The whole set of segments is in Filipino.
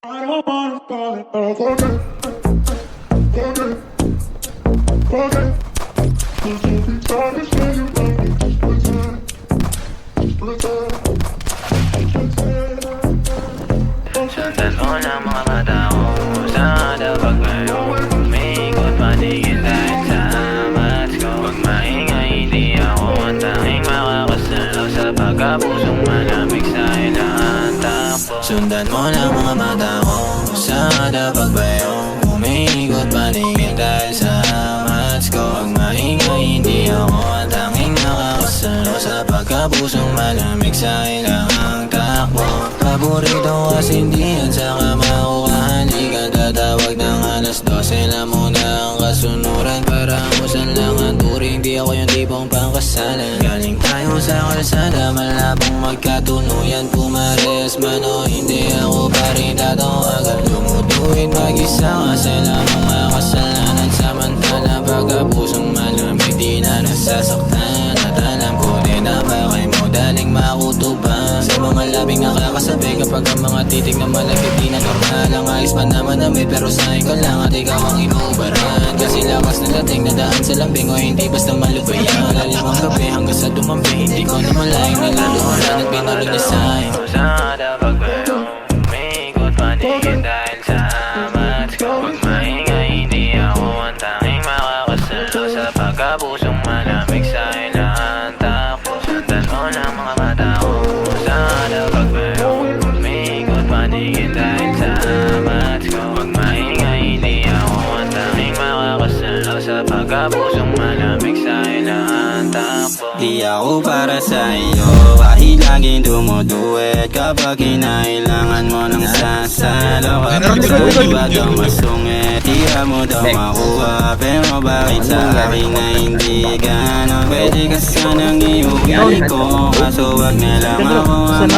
Sundan mo ng mga mata ko sa harapan ngayon. Umiikot patigil dahil sa amas ko. Pag maingay hindi ako ang tanging makakasalo sa pagkapusong malamig sa ilang takbo. Sundan mo ng mga mata ko sa harapan ngayon. Umiikot patigil dahil sa amas ko. Pag maingay hindi ako ang tanging makakasalo sa pagkapusong malamig sa ilang takbo. Paborito kasi hindi yan sa kama ko kahalikan. Tatawag ng alas 12 na muna ang kasunuran. Para musan lang ang turing, di ako yung tipong pangkasalan. Galing tayo sa kalsada, malabong magkatunuyan. Pumares man o hindi ako pa rin tatawagan. Lumutuin mag-isa kasi lamang makasalanan. Samantala pagkapusong malamig di na nasasaktan. At alam ko din na bakay mo daling makutuban. Sa mga labing nakakasabi kapag ang mga titig na malagit di na normal. Ang ayos pa naman namin pero sa'yo ko lang at ikaw ang inuubaran. Kasi lakas na dating na daan sa lambing o hindi basta malubayan. Lalim ang gabi hanggang sa dumampi, hindi ko na malayang naluluhan at binulog na sa'yo. Sa harapan ngayon, umiikot patigil dahil sa amas ko. Pag maingay hindi ako ang tanging makakasalo sa pagkapusong malamig sa ilang takbo. Sundan mo ng mga mata ko sa harapan ngayon. Umiikot patigil dahil sa amas ko. Pag maingay hindi ako ang tanging makakasalo sa pagkapusong malamig sa ilang takbo. Di ako para sa iyo, kahit laging dumuduet. Kapag kinailangan mo ng sasalo, kapag sa iba daw masungit, tira mo daw makuha. Pero bakit sa akin na hindi gano'n? Pwede ka sanang iuwi ko, kaso wag na lang ako ang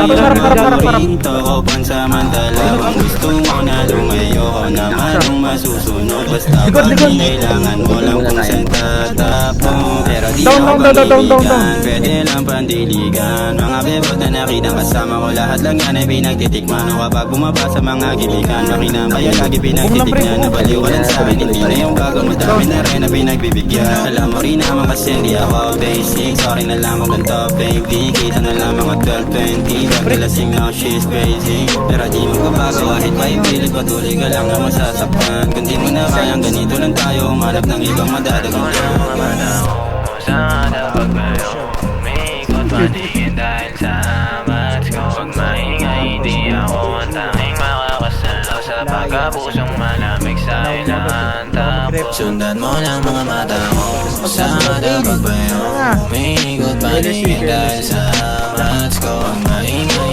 ito ko pansamantala. Kung gusto mo na lumayo ko naman ang masusunod. Basta pag kinailangan mo lang kung saan tatapong. Pero di ako pamiligan, pwede lang pandiligan. Mga bebot na nakitang kasama ko, lahat lang yan ay pinagtitikman. O kapag bumaba sa mga gibigan, makinambay ang lagi pinagtitignan. Nabaliw ka lang sa'kin, hindi na yung bago, madami na rin na pinagbibigyan. Alam mo rin naman kasi hindi ako basic. Sorry na lang kung ganito baby, kita na lang mga 12-20. Pagkalasing now she's crazy, pero di magbabago kahit maipilit. Patuloy ka lang na masasaktan. Kung di mo na kayang ganito lang tayo, umanap ng ibang madadagan. Sa harapan ngayon, umiikot patigil dahil sa amas ko. Pag maingay hindi ako ang tanging makakasalo sa pagkapusong malamig sa ilang takbo. Sundan mo lang mga mata ko sa harapan ngayon. Umiikot patigil dahil sa amas ko. Pag maingay